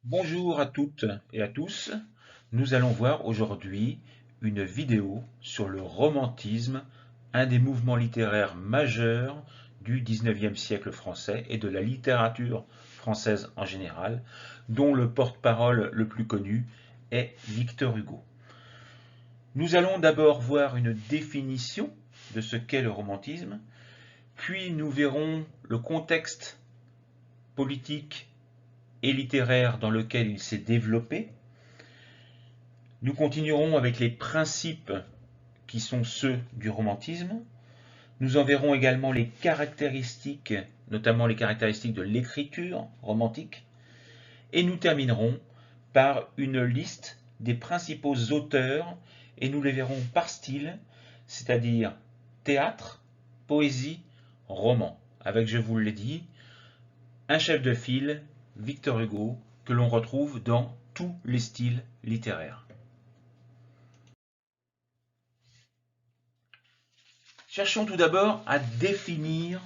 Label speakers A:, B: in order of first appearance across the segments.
A: Bonjour à toutes et à tous. Nous allons voir aujourd'hui une vidéo sur le romantisme, un des mouvements littéraires majeurs du XIXe siècle français et de la littérature française en général, dont le porte-parole le plus connu est Victor Hugo. Nous allons d'abord voir une définition de ce qu'est le romantisme, puis nous verrons le contexte politique et littéraire dans lequel il s'est développé. Nous continuerons avec les principes qui sont ceux du romantisme. Nous en verrons également les caractéristiques, notamment les caractéristiques de l'écriture romantique. Et nous terminerons par une liste des principaux auteurs, et nous les verrons par style, c'est-à-dire théâtre, poésie, roman, avec, je vous l'ai dit, un chef de file, Victor Hugo, que l'on retrouve dans tous les styles littéraires. Cherchons tout d'abord à définir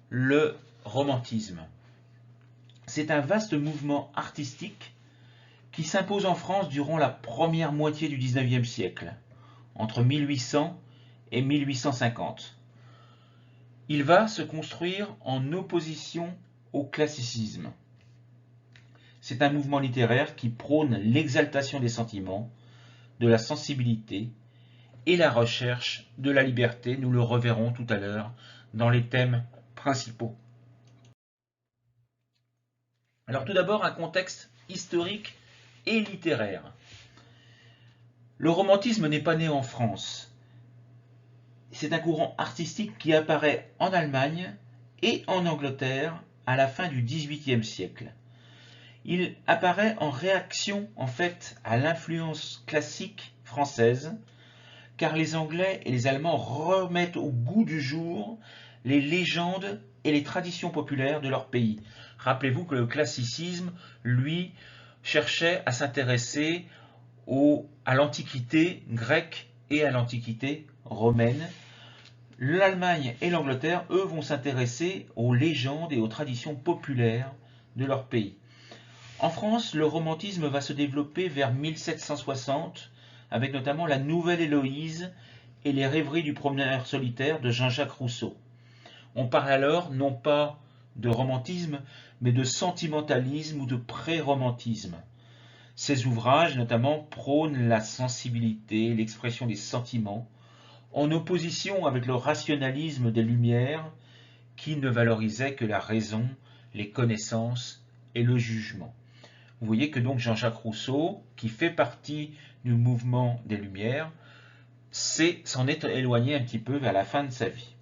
A: le romantisme. C'est un vaste mouvement artistique qui s'impose en France durant la première moitié du XIXe siècle, entre 1800 et 1850. Il va se construire en opposition au classicisme. C'est un mouvement littéraire qui prône l'exaltation des sentiments, de la sensibilité et la recherche de la liberté. Nous le reverrons tout à l'heure dans les thèmes principaux. Alors tout d'abord un contexte historique et littéraire. Le romantisme n'est pas né en France. C'est un courant artistique qui apparaît en Allemagne et en Angleterre à la fin du XVIIIe siècle. Il apparaît en réaction en fait à l'influence classique française, car les Anglais et les Allemands remettent au goût du jour les légendes et les traditions populaires de leur pays. Rappelez-vous que le classicisme, lui, cherchait à s'intéresser à l'Antiquité grecque et à l'Antiquité romaine. L'Allemagne et l'Angleterre, eux, vont s'intéresser aux légendes et aux traditions populaires de leur pays. En France, le romantisme va se développer vers 1760, avec notamment la Nouvelle Héloïse et les rêveries du promeneur solitaire de Jean-Jacques Rousseau. On parle alors non pas de romantisme, mais de sentimentalisme ou de pré-romantisme. Ces ouvrages, notamment, prônent la sensibilité, l'expression des sentiments, en opposition avec le rationalisme des Lumières, qui ne valorisait que la raison, les connaissances et le jugement. Vous voyez que donc Jean-Jacques Rousseau, qui fait partie du mouvement des Lumières, s'en est éloigné un petit peu vers la fin de sa vie.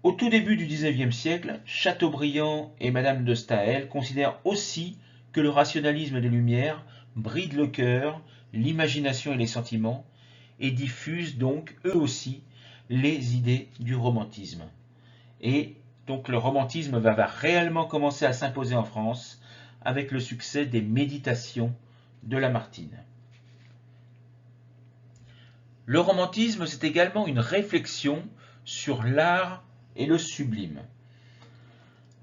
A: Au tout début du XIXe siècle, Chateaubriand et Madame de Staël considèrent aussi que le rationalisme des Lumières bride le cœur, l'imagination et les sentiments, et diffusent donc eux aussi les idées du romantisme. Et donc le romantisme va réellement commencer à s'imposer en France avec le succès des Méditations de Lamartine. Le romantisme, c'est également une réflexion sur l'art et le sublime.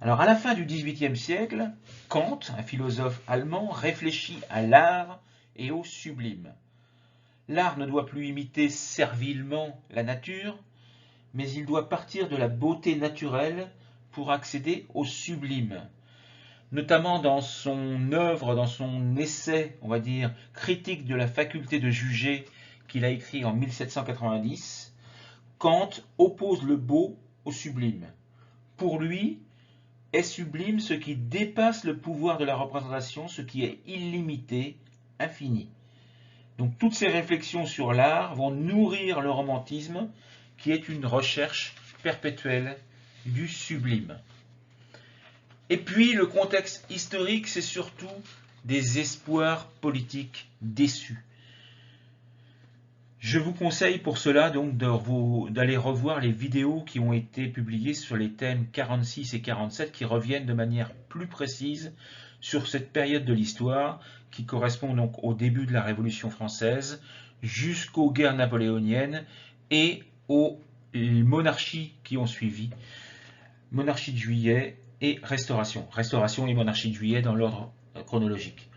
A: Alors à la fin du XVIIIe siècle, Kant, un philosophe allemand, réfléchit à l'art et au sublime. L'art ne doit plus imiter servilement la nature, mais il doit partir de la beauté naturelle pour accéder au sublime. Notamment dans son œuvre, dans son essai, on va dire, critique de la faculté de juger qu'il a écrit en 1790, Kant oppose le beau au sublime. Pour lui, est sublime ce qui dépasse le pouvoir de la représentation, ce qui est illimité, infini. Donc toutes ces réflexions sur l'art vont nourrir le romantisme, qui est une recherche perpétuelle du sublime. Et puis le contexte historique, c'est surtout des espoirs politiques déçus. Je vous conseille pour cela donc d'aller revoir les vidéos qui ont été publiées sur les thèmes 46 et 47 qui reviennent de manière plus précise sur cette période de l'histoire qui correspond donc au début de la Révolution française jusqu'aux guerres napoléoniennes et aux monarchies qui ont suivi, monarchie de Juillet et Restauration. Restauration et monarchie de Juillet dans l'ordre chronologique.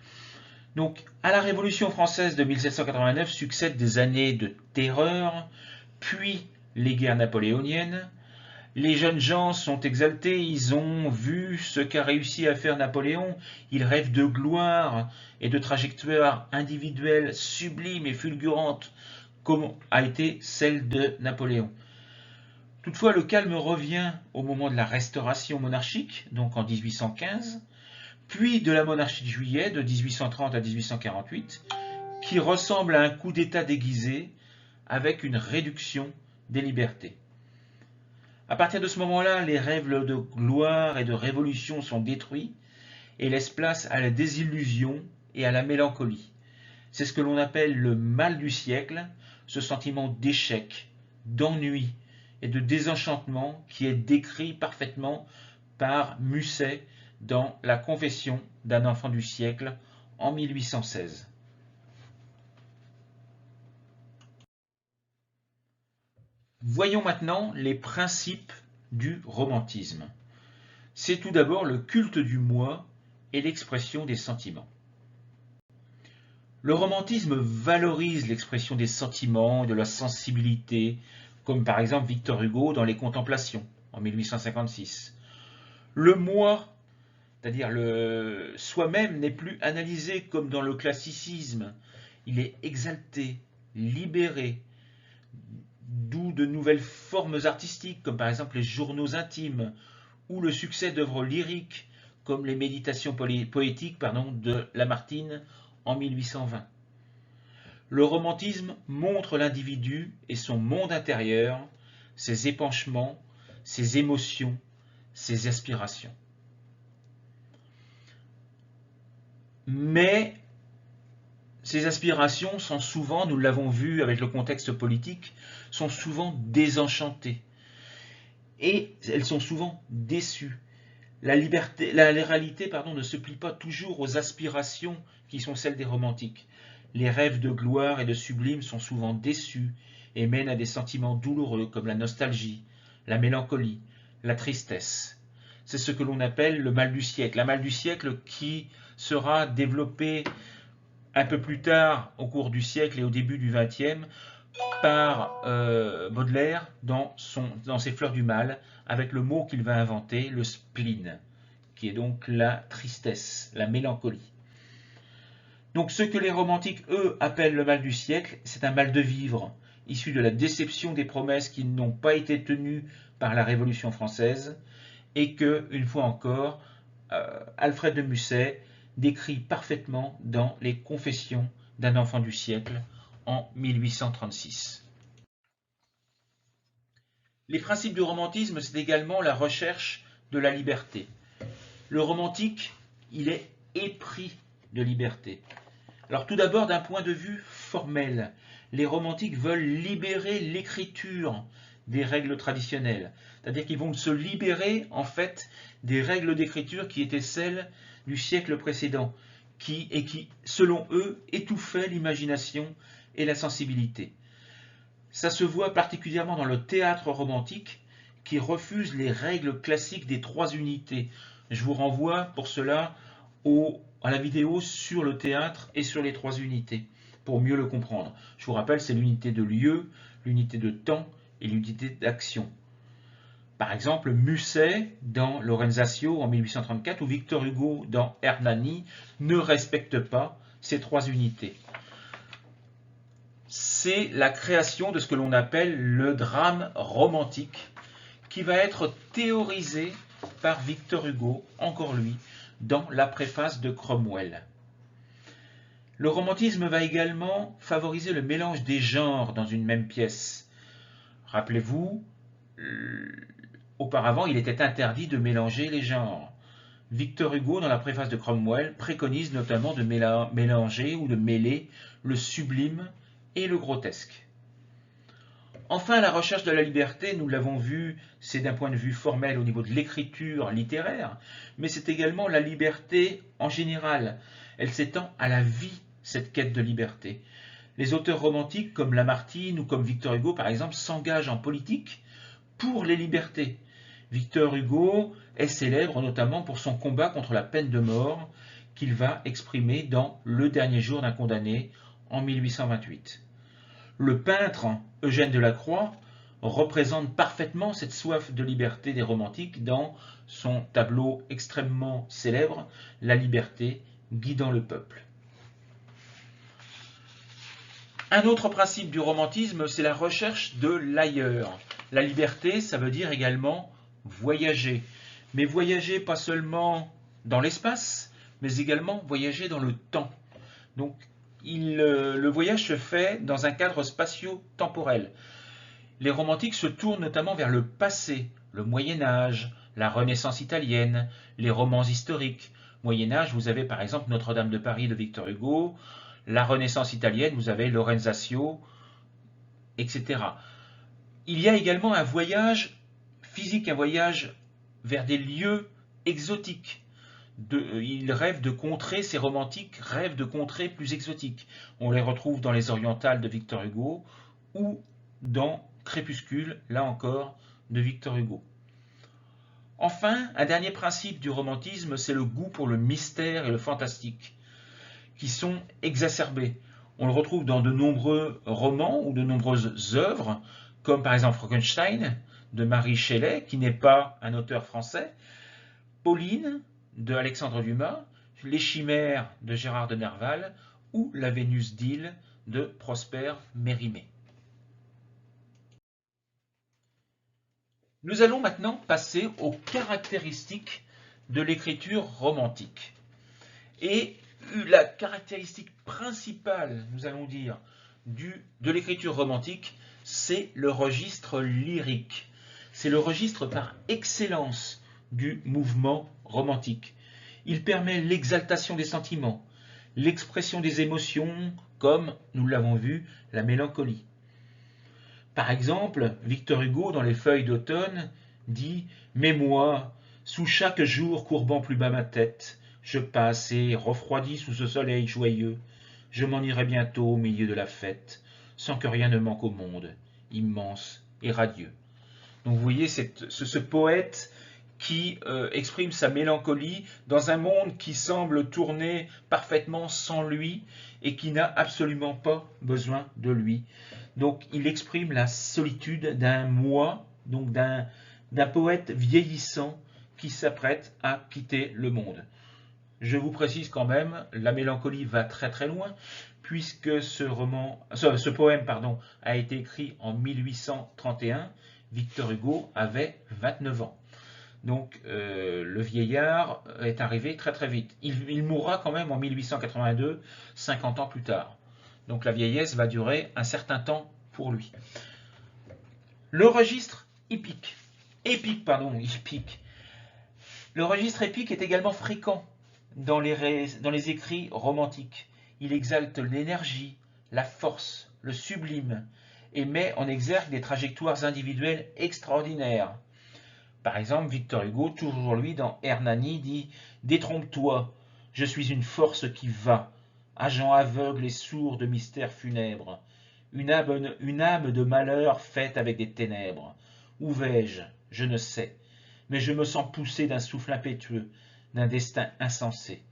A: Donc, à la Révolution française de 1789 succèdent des années de terreur, puis les guerres napoléoniennes. Les jeunes gens sont exaltés, ils ont vu ce qu'a réussi à faire Napoléon, ils rêvent de gloire et de trajectoires individuelles sublimes et fulgurantes, comme a été celle de Napoléon. Toutefois, le calme revient au moment de la restauration monarchique, donc en 1815, puis de la monarchie de Juillet de 1830 à 1848, qui ressemble à un coup d'État déguisé avec une réduction des libertés. À partir de ce moment-là, les rêves de gloire et de révolution sont détruits et laissent place à la désillusion et à la mélancolie. C'est ce que l'on appelle le mal du siècle, ce sentiment d'échec, d'ennui et de désenchantement qui est décrit parfaitement par Musset dans La Confession d'un enfant du siècle en 1816. Voyons maintenant les principes du romantisme. C'est tout d'abord le culte du moi et l'expression des sentiments. Le romantisme valorise l'expression des sentiments, de la sensibilité, comme par exemple Victor Hugo dans Les Contemplations en 1856. Le moi, c'est-à-dire le soi-même, n'est plus analysé comme dans le classicisme. Il est exalté, libéré, d'où de nouvelles formes artistiques, comme par exemple les journaux intimes, ou le succès d'œuvres lyriques, comme les méditations poétiques de Lamartine en 1820. Le romantisme montre l'individu et son monde intérieur, ses épanchements, ses émotions, ses aspirations. Mais ces aspirations sont souvent, nous l'avons vu avec le contexte politique, sont souvent désenchantées. Et elles sont souvent déçues. La réalité ne se plie pas toujours aux aspirations qui sont celles des romantiques. Les rêves de gloire et de sublime sont souvent déçus et mènent à des sentiments douloureux comme la nostalgie, la mélancolie, la tristesse. C'est ce que l'on appelle le mal du siècle. Le mal du siècle qui sera développé un peu plus tard au cours du siècle et au début du XXe par Baudelaire dans ses Fleurs du mal, avec le mot qu'il va inventer, le spleen, qui est donc la tristesse, la mélancolie. Donc ce que les romantiques, eux, appellent le mal du siècle, c'est un mal de vivre, issu de la déception des promesses qui n'ont pas été tenues par la Révolution française, et que, une fois encore, Alfred de Musset décrit parfaitement dans Les Confessions d'un enfant du siècle, en 1836. Les principes du romantisme, c'est également la recherche de la liberté. Le romantique, il est épris de liberté. Alors tout d'abord, d'un point de vue formel, les romantiques veulent libérer l'écriture des règles traditionnelles. C'est-à-dire qu'ils vont se libérer, en fait, des règles d'écriture qui étaient celles du siècle précédent, qui, selon eux, étouffaient l'imagination et la sensibilité. Ça se voit particulièrement dans le théâtre romantique qui refuse les règles classiques des trois unités. Je vous renvoie pour cela à la vidéo sur le théâtre et sur les trois unités, pour mieux le comprendre. Je vous rappelle, c'est l'unité de lieu, l'unité de temps et l'unité d'action. Par exemple, Musset dans Lorenzatio en 1834 ou Victor Hugo dans Hernani ne respectent pas ces trois unités. C'est la création de ce que l'on appelle le drame romantique qui va être théorisé par Victor Hugo, encore lui, dans la préface de Cromwell. Le romantisme va également favoriser le mélange des genres dans une même pièce. Rappelez-vous, auparavant, il était interdit de mélanger les genres. Victor Hugo, dans la préface de Cromwell, préconise notamment de mélanger ou de mêler le sublime et le grotesque. Enfin, la recherche de la liberté, nous l'avons vu, c'est d'un point de vue formel au niveau de l'écriture littéraire, mais c'est également la liberté en général. Elle s'étend à la vie, cette quête de liberté. Les auteurs romantiques comme Lamartine ou comme Victor Hugo, par exemple, s'engagent en politique pour les libertés. Victor Hugo est célèbre notamment pour son combat contre la peine de mort, qu'il va exprimer dans Le dernier jour d'un condamné en 1828. Le peintre Eugène Delacroix représente parfaitement cette soif de liberté des romantiques dans son tableau extrêmement célèbre, La liberté guidant le peuple. Un autre principe du romantisme, c'est la recherche de l'ailleurs. La liberté, ça veut dire également voyager. Mais voyager pas seulement dans l'espace, mais également voyager dans le temps. Donc, le voyage se fait dans un cadre spatio-temporel. Les romantiques se tournent notamment vers le passé, le Moyen-Âge, la Renaissance italienne, les romans historiques. Moyen-Âge, vous avez par exemple Notre-Dame de Paris de Victor Hugo, la Renaissance italienne, vous avez Lorenzaccio, etc. Il y a également un voyage physique, un voyage vers des lieux exotiques. Ils rêvent de contrées, ces romantiques rêvent de contrées plus exotiques. On les retrouve dans les Orientales de Victor Hugo ou dans Crépuscule, là encore, de Victor Hugo. Enfin, un dernier principe du romantisme, c'est le goût pour le mystère et le fantastique, qui sont exacerbés. On le retrouve dans de nombreux romans ou de nombreuses œuvres, comme par exemple Frankenstein de Mary Shelley, qui n'est pas un auteur français, Pauline de Alexandre Dumas, Les Chimères de Gérard de Nerval ou La Vénus d'Île de Prosper Mérimée. Nous allons maintenant passer aux caractéristiques de l'écriture romantique. Et la caractéristique principale, nous allons dire, de l'écriture romantique, c'est le registre lyrique. C'est le registre par excellence du mouvement romantique. Il permet l'exaltation des sentiments, l'expression des émotions, comme, nous l'avons vu, la mélancolie. Par exemple, Victor Hugo, dans Les Feuilles d'automne, dit « Mais moi, sous chaque jour courbant plus bas ma tête, je passe et, refroidi sous ce soleil joyeux, je m'en irai bientôt au milieu de la fête, sans que rien ne manque au monde, immense et radieux. » Donc vous voyez ce poète qui exprime sa mélancolie dans un monde qui semble tourner parfaitement sans lui et qui n'a absolument pas besoin de lui. Donc il exprime la solitude d'un moi, donc d'un poète vieillissant qui s'apprête à quitter le monde. Je vous précise quand même, la mélancolie va très très loin, puisque ce poème a été écrit en 1831. Victor Hugo avait 29 ans. Donc le vieillard est arrivé très très vite. Il mourra quand même en 1882, 50 ans plus tard. Donc la vieillesse va durer un certain temps pour lui. Le registre épique. Le registre épique est également fréquent dans les écrits romantiques. Il exalte l'énergie, la force, le sublime, et met en exergue des trajectoires individuelles extraordinaires. Par exemple, Victor Hugo, toujours lui, dans Hernani, dit « Détrompe-toi, je suis une force qui va, agent aveugle et sourd de mystères funèbres, une âme de malheur faite avec des ténèbres. Où vais-je? Je ne sais, mais je me sens poussé d'un souffle impétueux, d'un destin insensé. »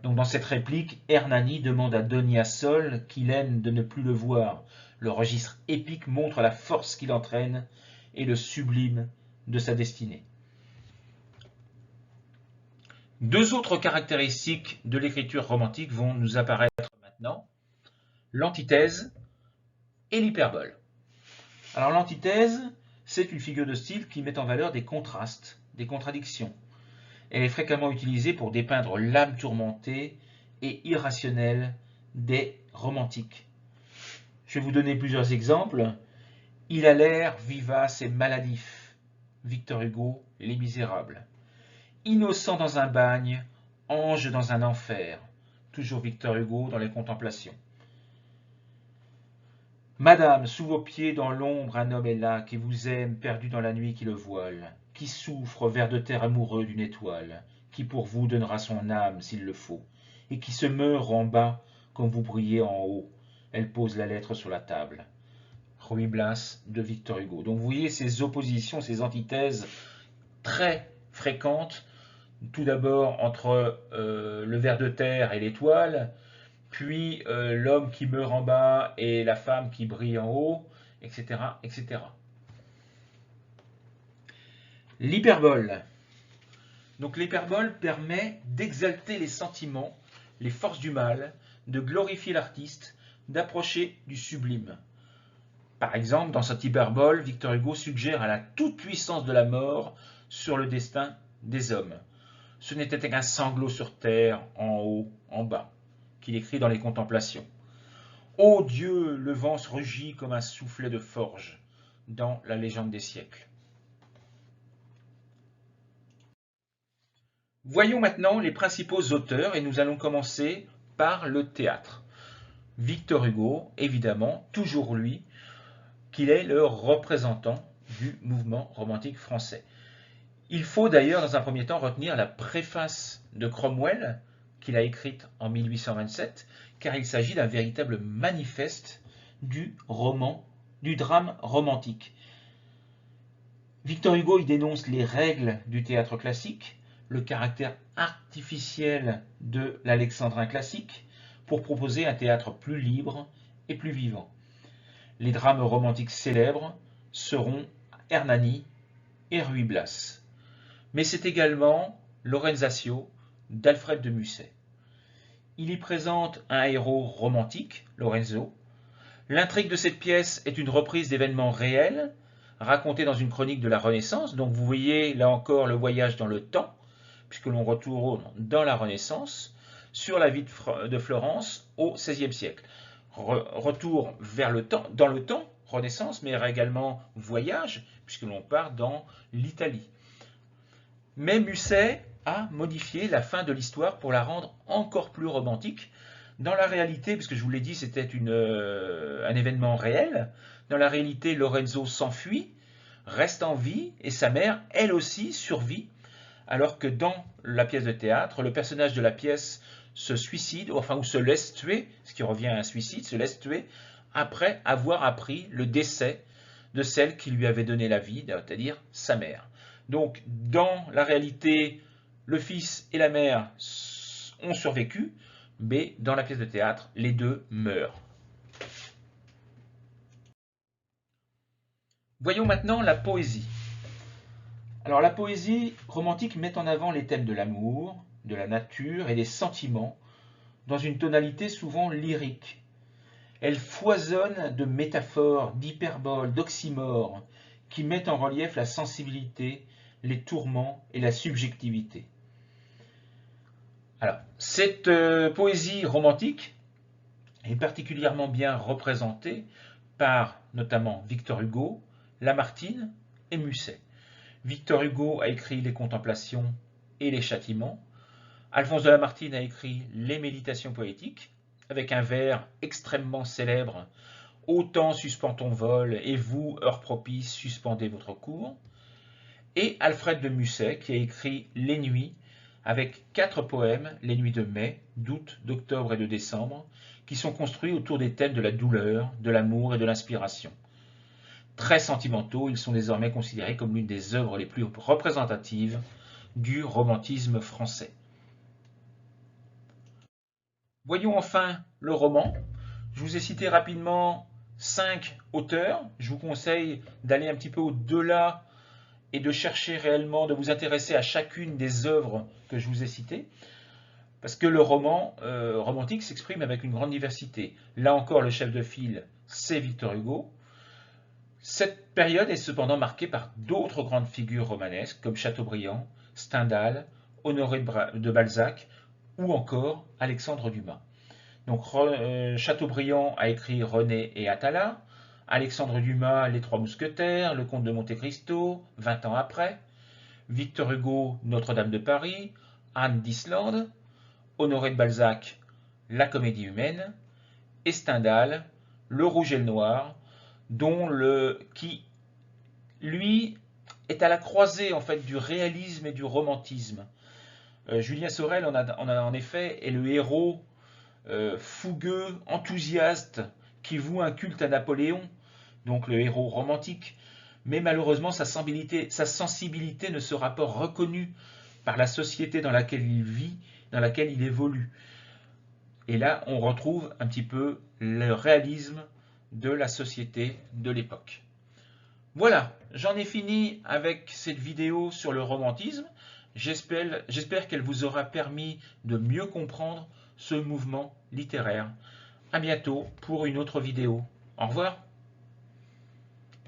A: Donc dans cette réplique, Hernani demande à Doniasol qu'il aime de ne plus le voir. Le registre épique montre la force qui l'entraîne et le sublime de sa destinée. Deux autres caractéristiques de l'écriture romantique vont nous apparaître maintenant, l'antithèse et l'hyperbole. Alors l'antithèse, c'est une figure de style qui met en valeur des contrastes, des contradictions. Elle est fréquemment utilisée pour dépeindre l'âme tourmentée et irrationnelle des romantiques. Je vais vous donner plusieurs exemples. Il a l'air vivace et maladif. Victor Hugo, Les Misérables. Innocent dans un bagne, ange dans un enfer. Toujours Victor Hugo dans Les Contemplations. Madame, sous vos pieds dans l'ombre, un homme est là, qui vous aime, perdu dans la nuit qui le voile, qui souffre, vers de terre amoureux d'une étoile, qui pour vous donnera son âme s'il le faut, et qui se meurt en bas comme vous brillez en haut. Elle pose la lettre sur la table. Ruy Blas de Victor Hugo. Donc vous voyez ces oppositions, ces antithèses très fréquentes tout d'abord entre le ver de terre et l'étoile, puis l'homme qui meurt en bas et la femme qui brille en haut, etc., etc. L'hyperbole. Donc l'hyperbole permet d'exalter les sentiments, les forces du mal, de glorifier l'artiste, d'approcher du sublime. Par exemple, dans cette hyperbole, Victor Hugo suggère à la toute-puissance de la mort sur le destin des hommes. Ce n'était qu'un sanglot sur terre, en haut, en bas, qu'il écrit dans les Contemplations. Ô Dieu, le vent se rugit comme un soufflet de forge, dans la légende des siècles. Voyons maintenant les principaux auteurs et nous allons commencer par le théâtre. Victor Hugo, évidemment, toujours lui, qu'il est le représentant du mouvement romantique français. Il faut d'ailleurs dans un premier temps retenir la préface de Cromwell qu'il a écrite en 1827, car il s'agit d'un véritable manifeste du roman, du drame romantique. Victor Hugo y dénonce les règles du théâtre classique, le caractère artificiel de l'alexandrin classique, pour proposer un théâtre plus libre et plus vivant. Les drames romantiques célèbres seront Hernani et Ruy Blas. Mais c'est également Lorenzaccio d'Alfred de Musset. Il y présente un héros romantique, Lorenzo. L'intrigue de cette pièce est une reprise d'événements réels, racontés dans une chronique de la Renaissance. Donc vous voyez là encore le voyage dans le temps, puisque l'on retourne dans la Renaissance, sur la vie de Florence au XVIe siècle. Retour vers le temps, dans le temps, Renaissance, mais également voyage, puisque l'on part dans l'Italie. Mais Musset a modifié la fin de l'histoire pour la rendre encore plus romantique. Dans la réalité, puisque je vous l'ai dit, c'était un événement réel, dans la réalité, Lorenzo s'enfuit, reste en vie, et sa mère, elle aussi, survit, alors que dans la pièce de théâtre, le personnage de la pièce se suicide, enfin, ou se laisse tuer, ce qui revient à un suicide, se laisse tuer, après avoir appris le décès de celle qui lui avait donné la vie, c'est-à-dire sa mère. Donc, dans la réalité, le fils et la mère ont survécu, mais dans la pièce de théâtre, les deux meurent. Voyons maintenant la poésie. Alors, la poésie romantique met en avant les thèmes de l'amour, de la nature et des sentiments, dans une tonalité souvent lyrique. Elle foisonne de métaphores, d'hyperboles, d'oxymores, qui mettent en relief la sensibilité, les tourments et la subjectivité. Alors, cette poésie romantique est particulièrement bien représentée par notamment Victor Hugo, Lamartine et Musset. Victor Hugo a écrit les Contemplations et les Châtiments. Alphonse de Lamartine a écrit les Méditations poétiques, avec un vers extrêmement célèbre « Autant suspend ton vol, et vous, heure propice, suspendez votre cours ». Et Alfred de Musset, qui a écrit Les Nuits, avec 4 poèmes, les nuits de mai, d'août, d'octobre et de décembre, qui sont construits autour des thèmes de la douleur, de l'amour et de l'inspiration. Très sentimentaux, ils sont désormais considérés comme l'une des œuvres les plus représentatives du romantisme français. Voyons enfin le roman. Je vous ai cité rapidement 5 auteurs. Je vous conseille d'aller un petit peu au-delà et de chercher réellement, de vous intéresser à chacune des œuvres que je vous ai citées, parce que le roman romantique s'exprime avec une grande diversité. Là encore, le chef de file, c'est Victor Hugo. Cette période est cependant marquée par d'autres grandes figures romanesques, comme Chateaubriand, Stendhal, Honoré de Balzac, ou encore Alexandre Dumas. Donc Chateaubriand a écrit René et Atala, Alexandre Dumas, Les Trois Mousquetaires, Le Comte de Monte-Cristo, 20 ans après, Victor Hugo, Notre-Dame de Paris, Anne d'Islande, Honoré de Balzac, La Comédie humaine, et Stendhal, Le Rouge et le Noir, qui, lui, est à la croisée en fait du réalisme et du romantisme. Julien Sorel, en effet, est le héros fougueux, enthousiaste, qui voue un culte à Napoléon, donc le héros romantique, mais malheureusement sa sensibilité ne sera pas reconnue par la société dans laquelle il vit, dans laquelle il évolue. Et là, on retrouve un petit peu le réalisme de la société de l'époque. Voilà, j'en ai fini avec cette vidéo sur le romantisme. J'espère qu'elle vous aura permis de mieux comprendre ce mouvement littéraire. À bientôt pour une autre vidéo. Au revoir.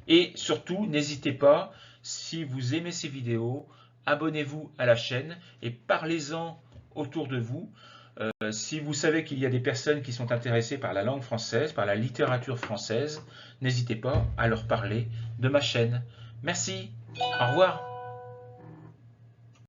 A: Et surtout, n'hésitez pas, si vous aimez ces vidéos, abonnez-vous à la chaîne et parlez-en autour de vous. Si vous savez qu'il y a des personnes qui sont intéressées par la langue française, par la littérature française, n'hésitez pas à leur parler de ma chaîne. Merci, au revoir.